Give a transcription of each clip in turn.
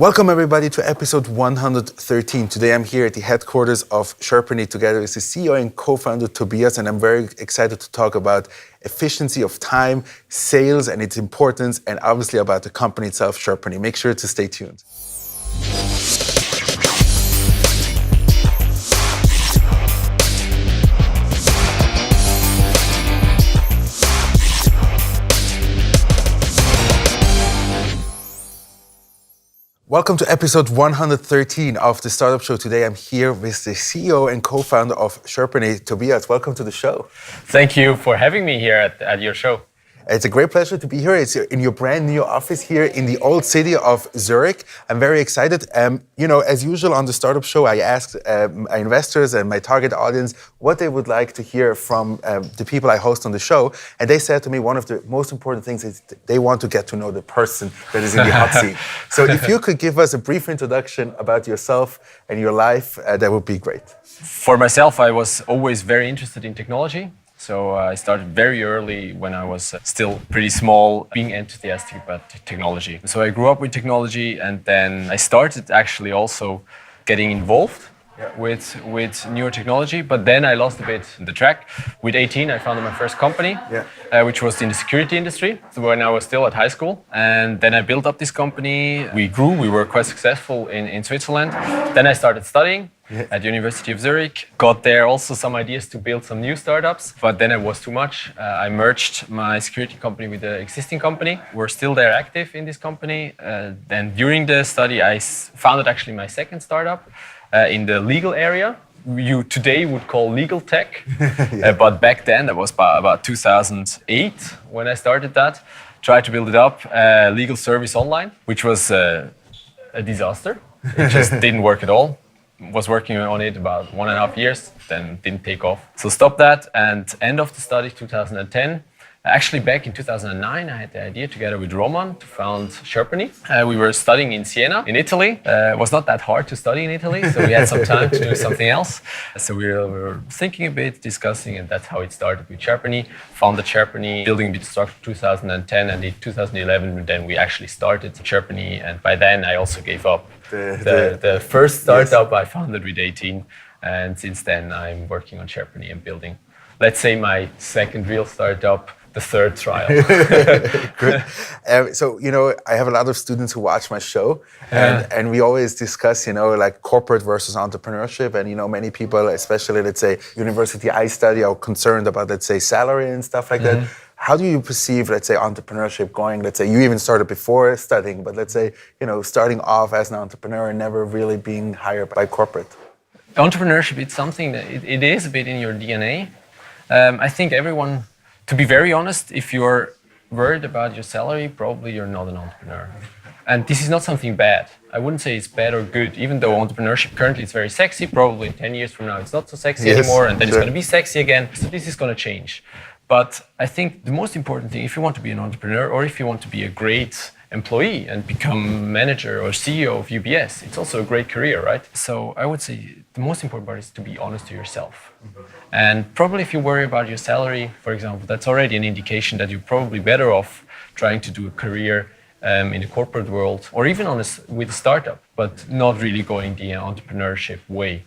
Welcome everybody to episode 113. Today I'm here at the headquarters of Sherpany together with the CEO and co-founder Tobias, and I'm very excited to talk about efficiency of time, sales and its importance, and obviously about the company itself, Sherpany. Make sure to stay tuned. Welcome to episode 113 of the Startup Show. Today I'm here with the CEO and co-founder of Sherpany, Tobias. Welcome to the show. Thank you for having me here at your show. It's a great pleasure to be here. It's in your brand new office here in the old city of Zurich. I'm very excited. As usual on the Startup Show, I asked my investors and my target audience what they would like to hear from the people I host on the show. And they said to me, one of the most important things is they want to get to know the person that is in the hot seat. So if you could give us a brief introduction about yourself and your life, that would be great. For myself, I was always very interested in technology. So I started very early when I was still pretty small, being enthusiastic about technology. So I grew up with technology, and then I started actually also getting involved with newer technology, but then I lost a bit the track. With 18, I founded my first company, which was in the security industry, so when I was still at high school. And then I built up this company. We grew, we were quite successful in Switzerland. Then I started studying at the University of Zurich. Got there also some ideas to build some new startups, but then it was too much. I merged my security company with the existing company. We're still there active in this company. Then during the study, I founded actually my second startup in the legal area. You today would call legal tech, but back then, that was about 2008 when I started that. Tried to build it up, legal service online, which was a disaster. It just didn't work at all. Was working on it about 1.5 years, then didn't take off. So stopped that, and end of the study 2010. Actually, back in 2009, I had the idea together with Roman to found Sherpany. We were studying in Siena, in Italy. It was not that hard to study in Italy, so we had some time to do something else. So we were thinking a bit, discussing, and that's how it started with Sherpany. Founded Sherpany, building a bit structure 2010, and in 2011, then we actually started Sherpany, and by then I also gave up. The first startup I founded with 18, and since then I'm working on Sherpany and building, let's say, my second real startup, the third trial. Good. I have a lot of students who watch my show, and we always discuss, like corporate versus entrepreneurship. And, many people, especially, let's say, university I study, are concerned about, let's say, salary and stuff like that. How do you perceive, let's say, entrepreneurship going? Let's say you even started before studying, but let's say, starting off as an entrepreneur and never really being hired by corporate. Entrepreneurship, it's something that it is a bit in your DNA. I think everyone, to be very honest, if you're worried about your salary, probably you're not an entrepreneur. And this is not something bad. I wouldn't say it's bad or good, even though entrepreneurship currently is very sexy. Probably 10 years from now, it's not so sexy anymore, and then it's going to be sexy again. So this is going to change. But I think the most important thing, if you want to be an entrepreneur or if you want to be a great employee and become manager or CEO of UBS, it's also a great career, right? So I would say the most important part is to be honest to yourself. And probably if you worry about your salary, for example, that's already an indication that you're probably better off trying to do a career in the corporate world or even with a startup, but not really going the entrepreneurship way.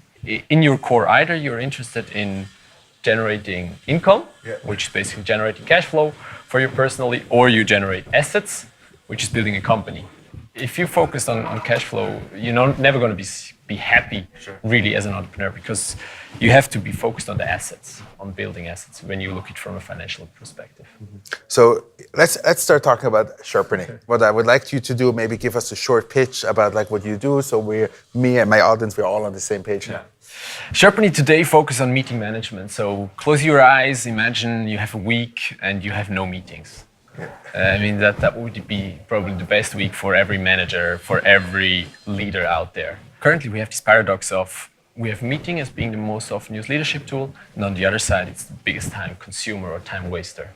In your core, either you're interested in generating income, which is basically generating cash flow for you personally, or you generate assets, which is building a company. If you focus on cash flow, you're never going to be happy really as an entrepreneur, because you have to be focused on the assets, on building assets when you look at it from a financial perspective. So let's start talking about Sherpany. What I would like you to do, maybe give us a short pitch about like what you do, so me and my audience, we're all on the same page now. Sherpany today focuses on meeting management. So close your eyes, imagine you have a week and you have no meetings. That would be probably the best week for every manager, for every leader out there. Currently, we have this paradox of we have meeting as being the most often used leadership tool, and on the other side, it's the biggest time consumer or time waster.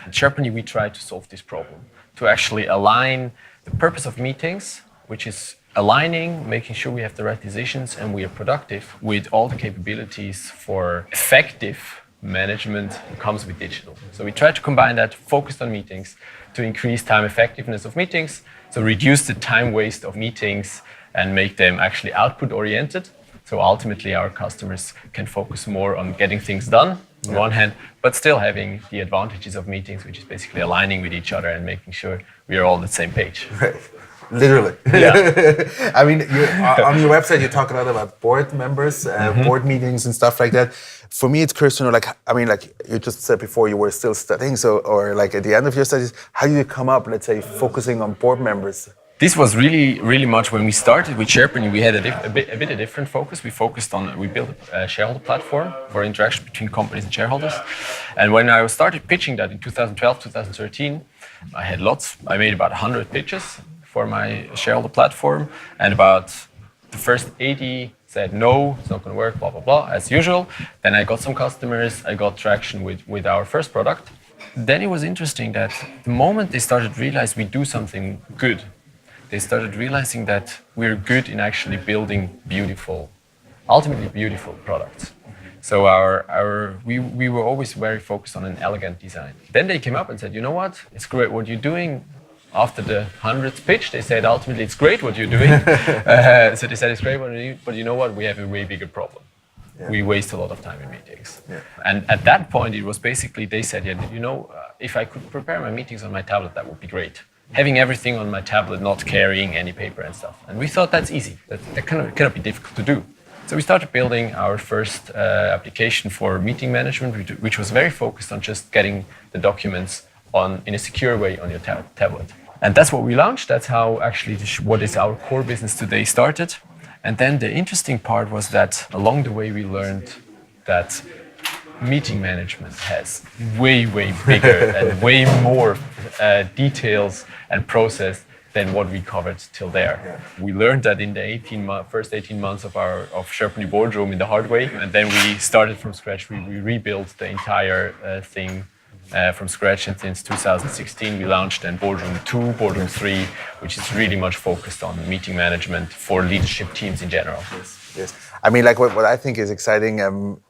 At Sherpany, we try to solve this problem, to actually align the purpose of meetings, which is aligning, making sure we have the right decisions and we are productive, with all the capabilities for effective management comes with digital. So we try to combine that, focused on meetings, to increase time effectiveness of meetings, so reduce the time waste of meetings and make them actually output oriented. So ultimately our customers can focus more on getting things done on one hand, but still having the advantages of meetings, which is basically aligning with each other and making sure we are all on the same page. Right. Literally. Yeah. I mean, on your website, you talk a lot about board members, board meetings and stuff like that. For me, it's curious to know, like, I mean, like you just said before, you were still studying, so, or like at the end of your studies, how did you come up, let's say, focusing on board members? This was really much when we started with Sherpany. We had a bit a different focus. We built a shareholder platform for interaction between companies and shareholders. And when I started pitching that in 2012, 2013, I made about 100 pitches for my shareholder platform, and about the first 80 said no, it's not going to work, blah blah blah, as usual. Then I got some customers, I got traction with our first product. Then it was interesting that the moment they started to realize we do something good, they started realizing that we're good in actually building ultimately beautiful products. So we were always very focused on an elegant design. Then they came up and said, you know what, it's great what you're doing. After the 100th pitch, they said, ultimately, it's great what you're doing. So they said, it's great what you're doing, but you know what, we have a way bigger problem. Yeah. We waste a lot of time in meetings. Yeah. And at that point, it was basically, they said, yeah, you know, if I could prepare my meetings on my tablet, that would be great. Having everything on my tablet, not carrying any paper and stuff. And we thought that's easy. That cannot be difficult to do. So we started building our first application for meeting management, which was very focused on just getting the documents in a secure way on your tablet. And that's what we launched. That's how actually what is our core business today started. And then the interesting part was that along the way we learned that meeting management has way bigger and way more details and process than what we covered till there. Yeah. We learned that in the first 18 months of Sherpany boardroom in the hard way, and then we started from scratch. We rebuilt the entire thing from scratch, and since 2016 we launched then Boardroom 2, Boardroom 3, which is really much focused on meeting management for leadership teams in general. Yes. I mean, like what I think is exciting,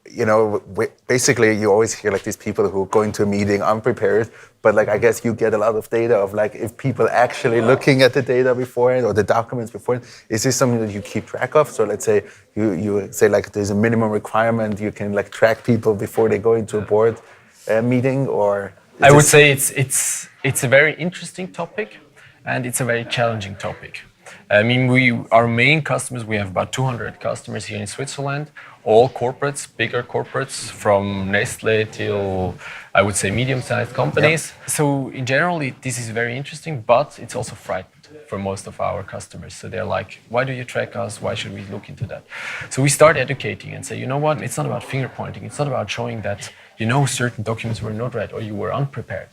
you know, basically you always hear like these people who go into a meeting unprepared, but like I guess you get a lot of data of like if people actually looking at the data beforehand or the documents beforehand. Is this something that you keep track of? So let's say you say like there's a minimum requirement, you can like track people before they go into a board meeting, or? I would say it's a very interesting topic, and it's a very challenging topic. I mean, our main customers, we have about 200 customers here in Switzerland, all corporates, bigger corporates, from Nestle till, I would say, medium-sized companies. Yep. So in general, this is very interesting, but it's also frightening for most of our customers. So they're like, why do you track us? Why should we look into that? So we start educating and say, you know what, it's not about finger pointing. It's not about showing that, you know, certain documents were not read or you were unprepared.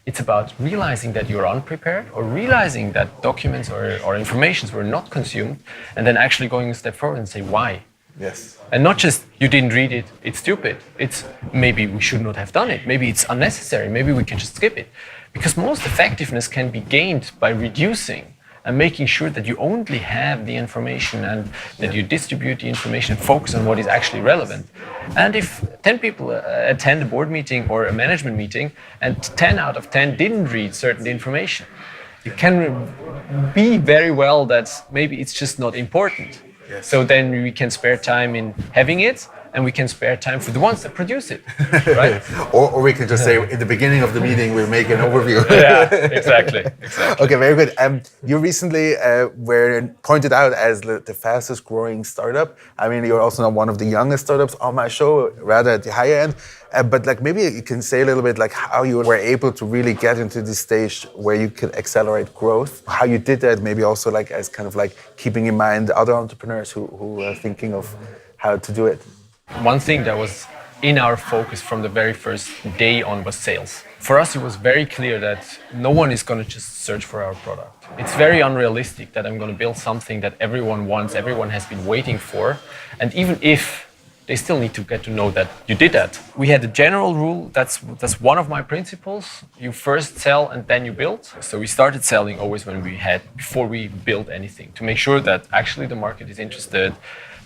It's about realizing that you're unprepared or realizing that documents or informations were not consumed, and then actually going a step forward and say why. Yes. And not just you didn't read it, it's stupid. It's maybe we should not have done it. Maybe it's unnecessary. Maybe we can just skip it. Because most effectiveness can be gained by reducing and making sure that you only have the information and that you distribute the information and focus on what is actually relevant. And if 10 people attend a board meeting or a management meeting and 10 out of 10 didn't read certain information, it can be very well that maybe it's just not important. Yes. So then we can spare time in having it, and we can spare time for the ones that produce it, right? or we can just say, in the beginning of the meeting, we'll make an overview. Yeah, exactly. Okay, very good. You recently were pointed out as the fastest growing startup. I mean, you're also not one of the youngest startups on my show, rather at the higher end. But like maybe you can say a little bit like how you were able to really get into this stage where you could accelerate growth, how you did that, maybe also like as kind of like keeping in mind other entrepreneurs who are thinking of how to do it. One thing that was in our focus from the very first day on was sales. For us, it was very clear that no one is going to just search for our product. It's very unrealistic that I'm going to build something that everyone wants, everyone has been waiting for. And even if they still need to get to know that you did that. We had a general rule, that's one of my principles. You first sell and then you build. So we started selling always before we build anything, to make sure that actually the market is interested,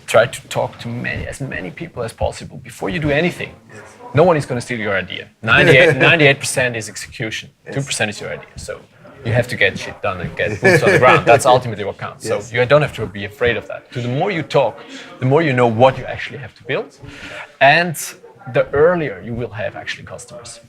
try to talk to as many people as possible before you do anything. Yes. No one is going to steal your idea. 98% is execution. Yes. 2% is your idea. So you have to get shit done and get boots on the ground. That's ultimately what counts. Yes. So you don't have to be afraid of that. So the more you talk, the more you know what you actually have to build, and the earlier you will have actually customers.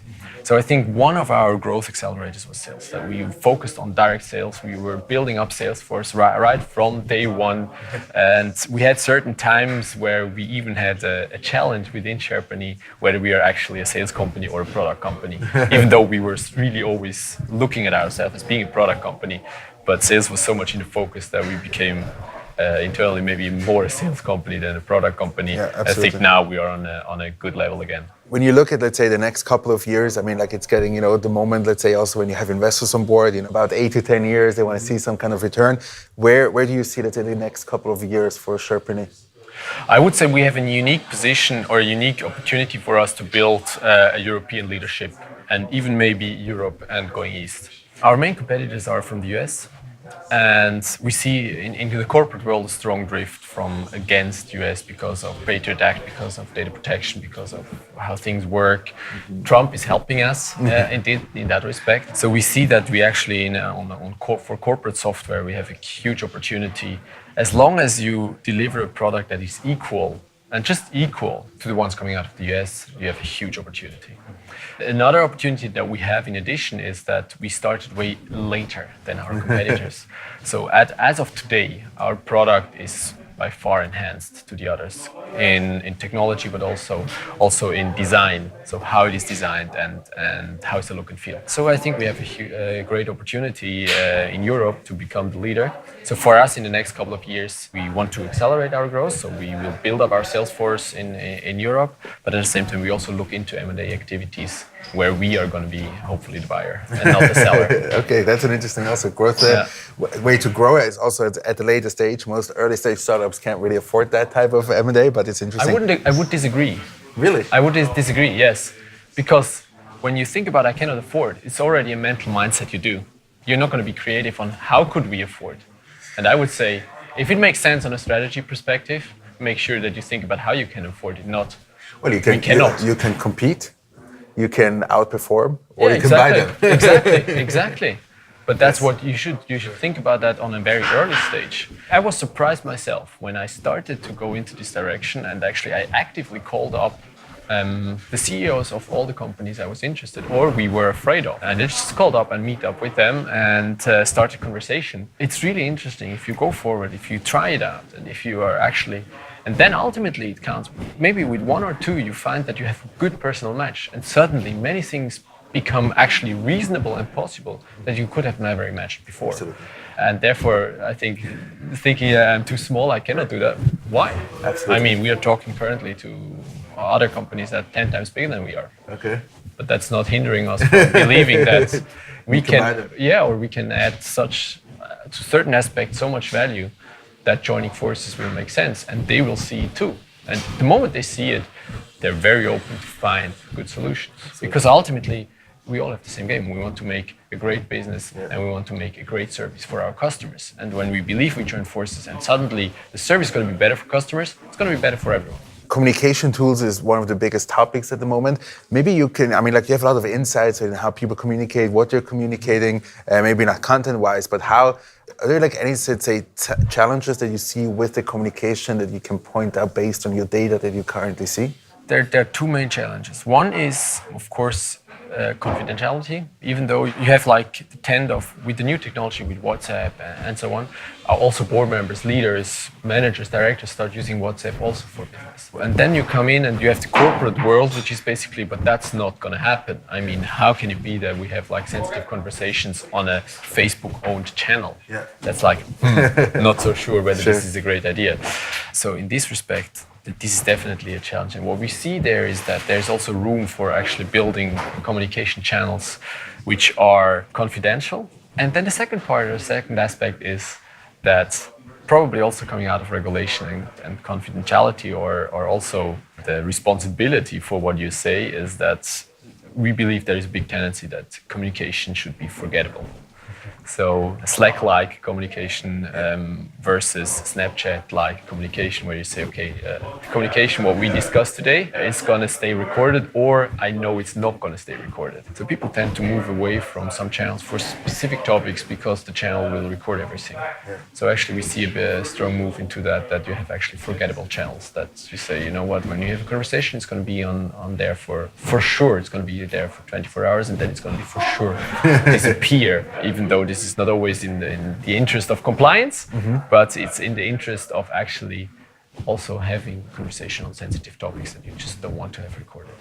So I think one of our growth accelerators was sales, that we focused on direct sales. We were building up sales force right from day one. And we had certain times where we even had a challenge within Sherpany, whether we are actually a sales company or a product company, even though we were really always looking at ourselves as being a product company. But sales was so much in the focus that we became internally maybe more a sales company than a product company. Yeah, I think now we are on a good level again. When you look at, let's say, the next couple of years, I mean, like it's getting, the moment, let's say also when you have investors on board, about 8 to 10 years, they want to see some kind of return. Where do you see, let's say, the next couple of years for Sherpany? I would say we have a unique position or a unique opportunity for us to build a European leadership, and even maybe Europe and going east. Our main competitors are from the US. And we see into the corporate world a strong drift from against US because of Patriot Act, because of data protection, because of how things work. Mm-hmm. Trump is helping us in that respect. So we see that we actually, for corporate software, we have a huge opportunity. As long as you deliver a product that is equal, and just equal to the ones coming out of the US, you have a huge opportunity. Another opportunity that we have in addition is that we started way later than our competitors. So as of today, our product is by far enhanced to the others in technology, but also in design. So how it is designed and how it's the look and feel. So I think we have a great opportunity in Europe to become the leader. So for us in the next couple of years, we want to accelerate our growth. So we will build up our sales force in Europe, but at the same time, we also look into M&A activities where we are going to be hopefully the buyer and not the seller. Okay, that's an interesting also growth way to grow. It's also at the later stage. Most early stage startups can't really afford that type of M&A, but it's interesting. I would disagree. Really? I would disagree, yes. Because when you think about I cannot afford, it's already a mental mindset you do. You're not going to be creative on how could we afford. And I would say, if it makes sense on a strategy perspective, make sure that you think about how you can afford it, not well, you can compete, you can outperform, or you can buy them. Exactly. But that's what you should think about that on a very early stage. I was surprised myself when I started to go into this direction, and actually I actively called up the CEOs of all the companies I was interested or we were afraid of. And I just called up and meet up with them and start a conversation. It's really interesting if you go forward, if you try it out, and if you are actually, and then ultimately it counts. Maybe with one or two you find that you have a good personal match, and suddenly many things become actually reasonable and possible that you could have never imagined before. Absolutely. And therefore, I think thinking I'm too small, I cannot do that. Why? Absolutely. I mean, we are talking currently to other companies that 10 times bigger than we are. Okay. But that's not hindering us from believing that we can, or we can add such, to certain aspects, so much value that joining forces will make sense, and they will see it too. And the moment they see it, they're very open to find good solutions. Absolutely. Because ultimately, we all have the same game. We want to make a great business and we want to make a great service for our customers. And when we believe we join forces and suddenly the service is going to be better for customers, it's going to be better for everyone. Communication tools is one of the biggest topics at the moment. Maybe you can, you have a lot of insights in how people communicate, what they're communicating, maybe not content-wise, but how, are there any, let's say, challenges that you see with the communication that you can point out based on your data that you currently see? There are two main challenges. One is, of course, confidentiality. Even though you have the trend of, with the new technology, with WhatsApp and so on, also board members, leaders, managers, directors start using WhatsApp also for business. And then you come in and you have the corporate world, which is basically, but that's not going to happen. I mean, how can it be that we have sensitive conversations on a Facebook-owned channel? Yeah. That's not so sure whether this is a great idea. So in this respect, this is definitely a challenge. And what we see there is that there's also room for actually building communication channels which are confidential. And then the second part, or the second aspect is that probably also coming out of regulation and confidentiality or also the responsibility for what you say is that we believe there is a big tendency that communication should be forgettable. So Slack-like communication versus Snapchat-like communication, where you say, okay, communication, what we discussed today, is going to stay recorded, or I know it's not going to stay recorded. So people tend to move away from some channels for specific topics because the channel will record everything. Yeah. So actually we see a strong move into that you have actually forgettable channels, that you say, you know what, when you have a conversation, it's going to be on there for sure, it's going to be there for 24 hours, and then it's going to be for sure disappear, even though this is not always in the interest of compliance, but it's in the interest of actually also having conversation on sensitive topics that you just don't want to have recorded.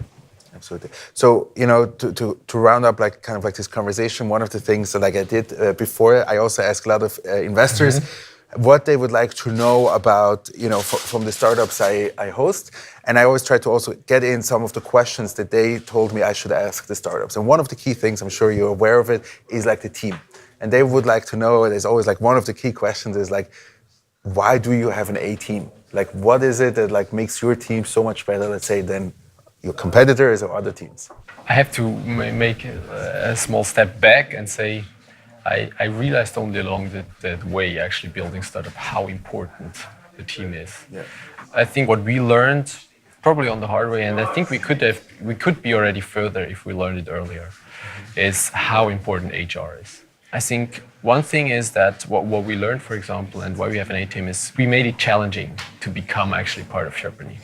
Absolutely. So, you know, to round up like kind of like this conversation, one of the things that like I did before, I also ask a lot of investors what they would like to know about, you know, from the startups I host. And I always try to also get in some of the questions that they told me I should ask the startups. And one of the key things, I'm sure you're aware of it, is like the team. And they would like to know, there's always like one of the key questions is like, why do you have an A team? Like, what is it that like makes your team so much better, let's say, than your competitors or other teams? I have to make a small step back and say, I realized only along that way, actually building startup, how important the team is. Yeah. I think what we learned, probably on the hard way, and I think we could be already further if we learned it earlier, is how important HR is. I think one thing is that what we learned, for example, and why we have an A team is we made it challenging to become actually part of Sherpany.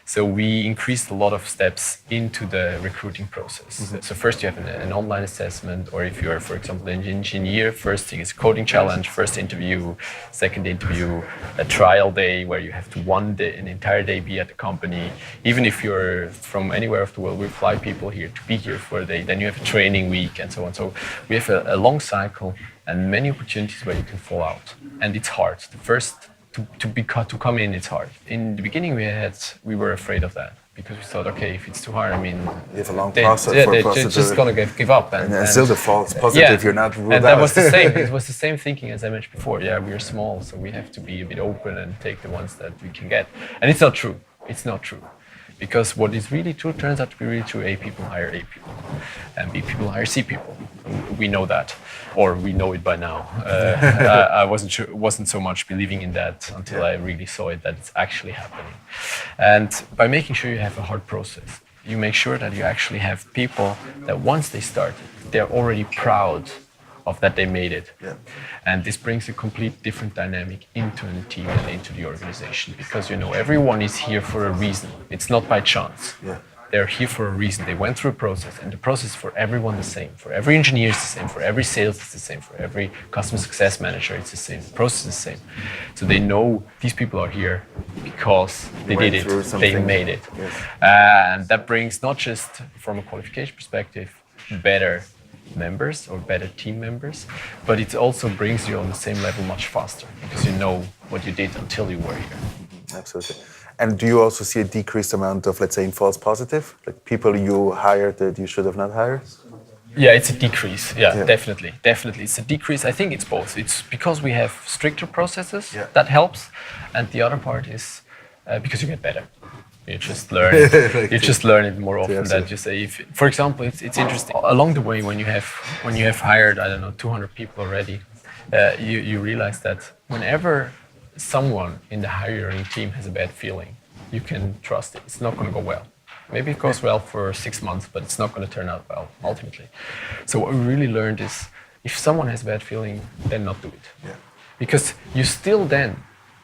So we increased a lot of steps into the recruiting process. So first you have an online assessment, or if you're, for example, an engineer, first thing is coding challenge, first interview, second interview, a trial day where you have to an entire day be at the company. Even if you're from anywhere of the world, we fly people here to be here for a day. Then you have a training week and so on. So we have a long cycle and many opportunities where you can fall out. And it's hard. The first to come in, it's hard. In the beginning, we were afraid of that because we thought, okay, if it's too hard, I mean, you have a long process. They're just gonna give up. And still the false positive, you're not ruled out. And that was the same. It was the same thinking as I mentioned before. Yeah, we are small, so we have to be a bit open and take the ones that we can get. And it's not true. It's not true. Because what is really true turns out to be really true. A people hire A people, and B people hire C people. We know that, or we know it by now. I wasn't so much believing in that until I really saw it, that it's actually happening. And by making sure you have a hard process, you make sure that you actually have people that once they started, they're already proud of that they made it. Yeah. And this brings a complete different dynamic into the team and into the organization, because you know everyone is here for a reason. It's not by chance. Yeah. They're here for a reason. They went through a process, and the process for everyone the same. For every engineer is the same, for every sales is the same, for every customer success manager it's the same. The process is the same. So they know these people are here because they did it, they made it. Yes. And that brings, not just from a qualification perspective, better members or better team members, but it also brings you on the same level much faster because you know what you did until you were here. Absolutely. And do you also see a decreased amount of, let's say, false positive, like people you hired that you should have not hired? Yeah, it's a decrease. Yeah, definitely. It's a decrease. I think it's both. It's because we have stricter processes that helps, and the other part is because you get better. You just learn it. You just learn it more often than you say. If, for example, it's interesting. Along the way, when you have hired, I don't know, 200 people already, you realize that whenever someone in the hiring team has a bad feeling, you can trust it. It's not going to go well. Maybe it goes well for 6 months, but it's not going to turn out well ultimately. So what we really learned is, if someone has a bad feeling, then not do it. Yeah. Because you still then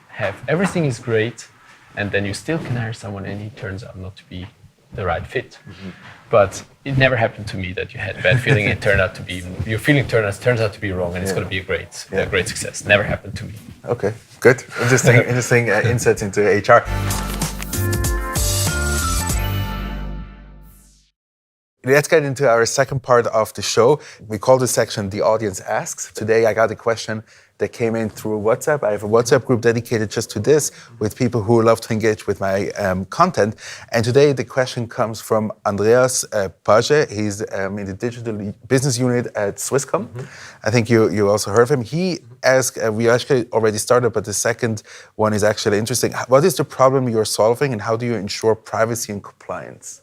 have everything is great, and then you still can hire someone and he turns out not to be the right fit. Mm-hmm. But it never happened to me that you had a bad feeling and it turned out to be, your feeling turns out to be wrong, and it's going to be a great success. Never happened to me. Okay, good. Interesting insights into HR. Let's get into our second part of the show. We call this section The Audience Asks. Today I got a question that came in through WhatsApp. I have a WhatsApp group dedicated just to this, with people who love to engage with my content. And today the question comes from Andreas Page. He's in the digital business unit at Swisscom. Mm-hmm. I think you also heard of him. He asked, we actually already started, but the second one is actually interesting. What is the problem you're solving, and how do you ensure privacy and compliance?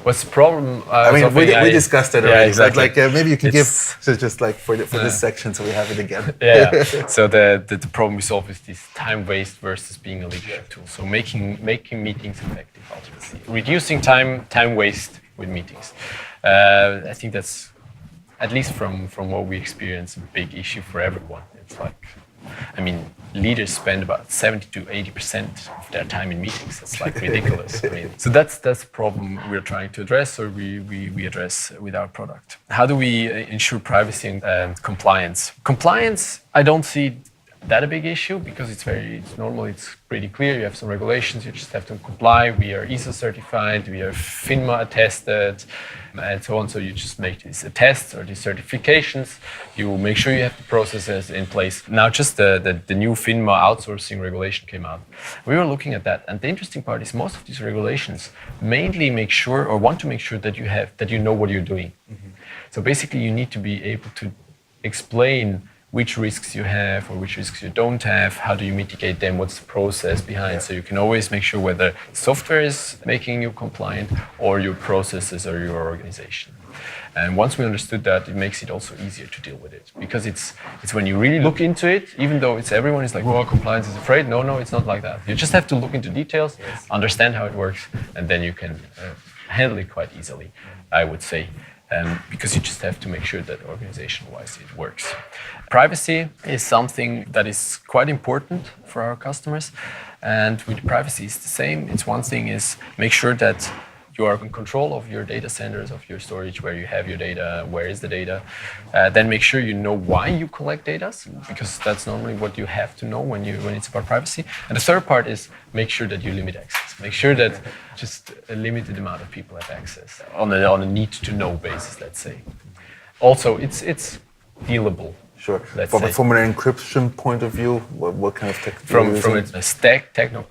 What's the problem? I mean, we discussed it already. Exactly. But like, maybe you can give so just like for this section, so we have it again. Yeah. So the problem we solve is this time waste versus being a leadership tool. So making meetings effective ultimately, reducing time waste with meetings. I think that's, at least from what we experience, a big issue for everyone. It's like, I mean, leaders spend about 70 to 80% of their time in meetings. That's like ridiculous. I mean, so that's the problem we're trying to address, or we address with our product. How do we ensure privacy and compliance? Compliance, I don't see that a big issue because it's normal, it's pretty clear. You have some regulations, you just have to comply. We are ISO certified, we are FINMA attested, and so on. So you just make these tests or these certifications. You make sure you have the processes in place. Now, just the new FINMA outsourcing regulation came out. We were looking at that, and the interesting part is most of these regulations mainly make sure or want to make sure that you know what you're doing. Mm-hmm. So basically, you need to be able to explain which risks you have or which risks you don't have, how do you mitigate them, what's the process behind. Yeah. So you can always make sure whether software is making you compliant or your processes or your organization. And once we understood that, it makes it also easier to deal with it. Because it's when you really look into it, even though everyone is like, well, compliance is afraid. No, it's not like that. You just have to look into details, understand how it works, and then you can handle it quite easily, I would say. Because you just have to make sure that organization-wise it works. Privacy is something that is quite important for our customers, and with privacy it's the same. It's one thing is make sure that you are in control of your data centers, of your storage, where you have your data, where is the data. Then make sure you know why you collect data, because that's normally what you have to know when it's about privacy. And the third part is make sure that you limit access. Make sure that just a limited amount of people have access on a need-to-know basis, let's say. Also, it's dealable. Sure. From an encryption point of view, what kind of technology? From a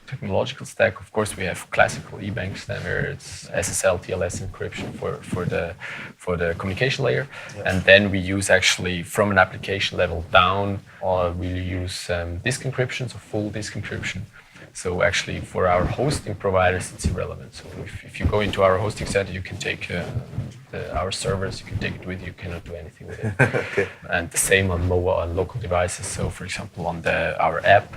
technological stack, of course, we have classical eBank standards, SSL, TLS encryption for the communication layer, and then we use actually from an application level down, we use disk encryption, so full disk encryption. So actually, for our hosting providers, it's irrelevant. So if you go into our hosting center, you can take our servers, you can take it with you, you cannot do anything with it. Okay. And the same on mobile and local devices. So for example, on our app,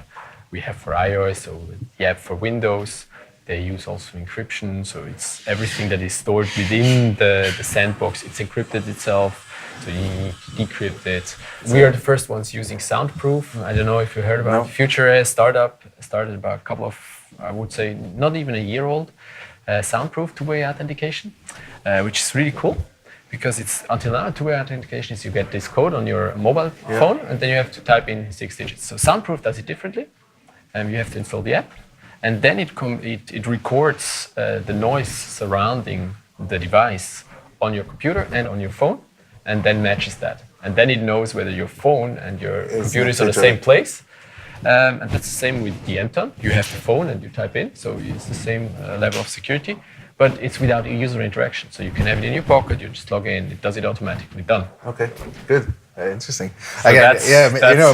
we have for iOS, so the app for Windows, they use also encryption. So it's everything that is stored within the sandbox, it's encrypted itself. So you need to decrypt it. We are the first ones using soundproof. I don't know if you heard about Future startup, started about a couple of, I would say, not even a year old, soundproof two-way authentication, which is really cool because it's until now two-way authentication is you get this code on your mobile phone and then you have to type in 6 digits. So soundproof does it differently. You have to install the app and then it records the noise surrounding the device on your computer and on your phone, and then matches that. And then it knows whether your phone and your computer is on the same place. And that's the same with the mTON. You have the phone and you type in, so it's the same level of security, but it's without user interaction. So you can have it in your pocket, you just log in, it does it automatically, done. Okay, good. Interesting. So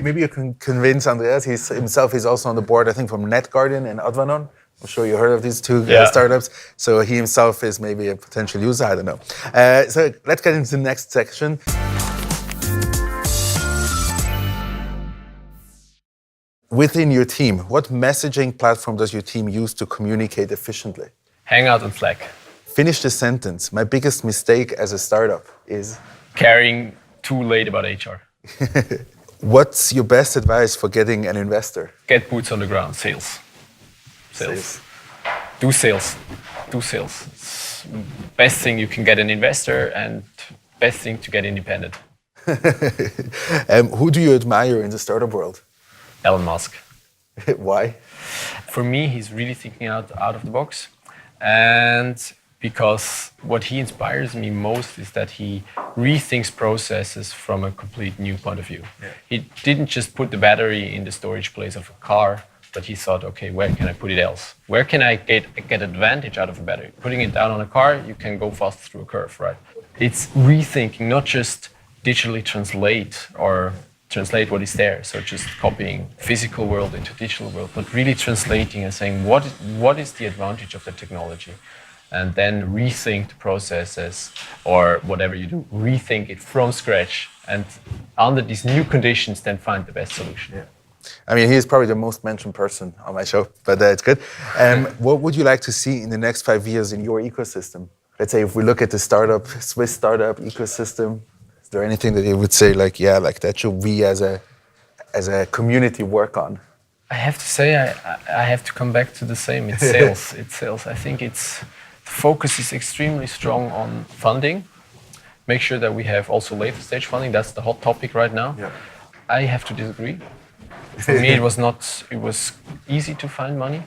maybe you can convince Andreas. He's also on the board, I think, from NetGuardian and Advanon. I'm sure you heard of these two startups. So he himself is maybe a potential user, I don't know. So let's get into the next section. Within your team, what messaging platform does your team use to communicate efficiently? Hangout and Slack. Finish the sentence. My biggest mistake as a startup is? Caring too late about HR. What's your best advice for getting an investor? Get boots on the ground, sales. Do sales. It's best thing you can get an investor and best thing to get independent. Who do you admire in the startup world? Elon Musk. Why? For me, he's really thinking out of the box. And because what he inspires me most is that he rethinks processes from a complete new point of view. Yeah. He didn't just put the battery in the storage place of a car, but he thought, okay, where can I put it else? Where can I get advantage out of a battery? Putting it down on a car, you can go fast through a curve, right? It's rethinking, not just digitally translate what is there. So just copying physical world into digital world, but really translating and saying what is the advantage of the technology? and then rethink the processes or whatever you do, rethink it from scratch, and under these new conditions, then find the best solution. Yeah. I mean, he's probably the most mentioned person on my show, but it's good. What would you like to see in the next 5 years in your ecosystem? Let's say if we look at the Swiss startup ecosystem, is there anything that you would say like, yeah, like that should we as a community work on? I have to say, I have to come back to the same. It's sales. It's sales. I think the focus is extremely strong on funding. Make sure that we have also later stage funding. That's the hot topic right now. Yeah. I have to disagree. For me, it was easy to find money.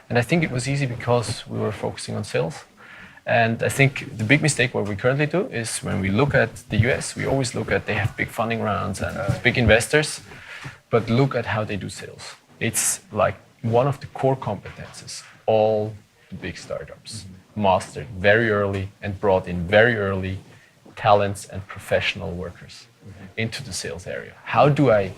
And I think it was easy because we were focusing on sales. And I think the big mistake what we currently do is when we look at the US, we always look at they have big funding rounds and big investors, but look at how they do sales. It's like one of the core competences all the big startups mastered very early and brought in very early talents and professional workers into the sales area. How do I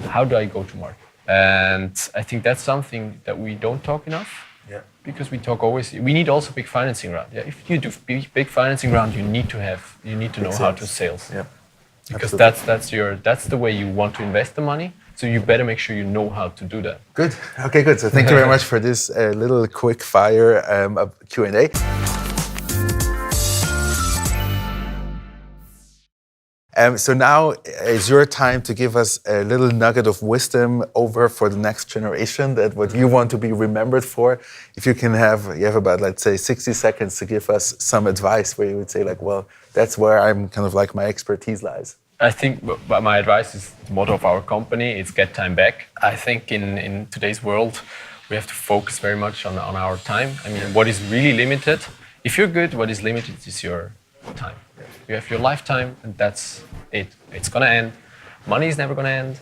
go to market? And I think that's something that we don't talk enough. Yeah. Because we need also big financing round. Yeah, if you do big financing round, you need to know how to sales. Yeah. Because that's the way you want to invest the money. So you better make sure you know how to do that. Good. Okay, good. So thank you very much for this little quick fire Q&A. So now is your time to give us a little nugget of wisdom over for the next generation, that what you want to be remembered for. If you have about, let's say, 60 seconds to give us some advice where you would say like, well, that's where I'm kind of like my expertise lies. I think my advice is the motto of our company, it's get time back. I think in today's world, we have to focus very much on our time. I mean, what is really limited, if you're good, what is limited is your time. You have your lifetime, and that's it. It's gonna end. Money is never gonna end.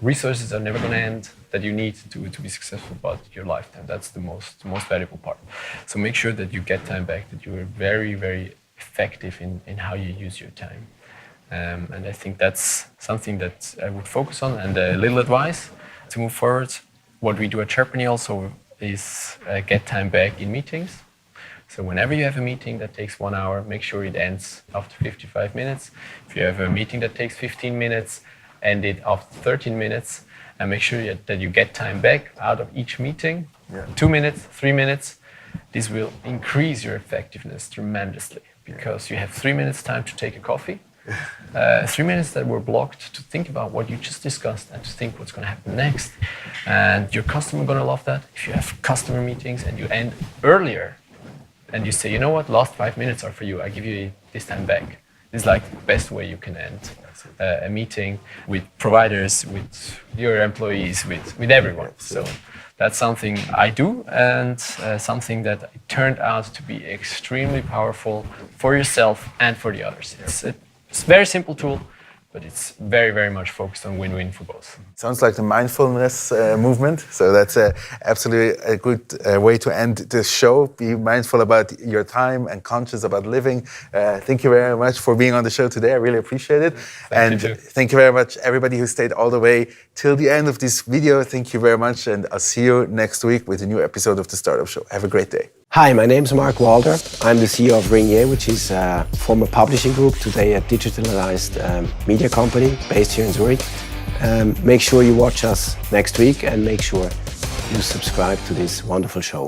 Resources are never gonna end that you need to be successful, but your lifetime, that's the most valuable part. So make sure that you get time back, that you are very, very effective in how you use your time. And I think that's something that I would focus on. And a little advice to move forward, what we do at Sherpany also is get time back in meetings. So whenever you have a meeting that takes 1 hour, make sure it ends after 55 minutes. If you have a meeting that takes 15 minutes, end it after 13 minutes, and make sure that you get time back out of each meeting. Yeah. 2 minutes, 3 minutes. This will increase your effectiveness tremendously because you have 3 minutes time to take a coffee. 3 minutes that were blocked to think about what you just discussed and to think what's going to happen next. And your customer going to love that. If you have customer meetings and you end earlier and you say, you know what, last 5 minutes are for you, I give you this time back. It's like the best way you can end a meeting with providers, with your employees, with everyone. So that's something I do, and something that turned out to be extremely powerful for yourself and for the others. It's a very simple tool, but it's very, very much focused on win-win for both. Sounds like the mindfulness movement. So that's absolutely a good way to end this show. Be mindful about your time and conscious about living. Thank you very much for being on the show today. I really appreciate it. Thank you very much, everybody who stayed all the way till the end of this video. Thank you very much. And I'll see you next week with a new episode of The Startup Show. Have a great day. Hi, my name is Mark Walder. I'm the CEO of Ringier, which is a former publishing group, today a digitalized media company based here in Zurich. Make sure you watch us next week and make sure you subscribe to this wonderful show.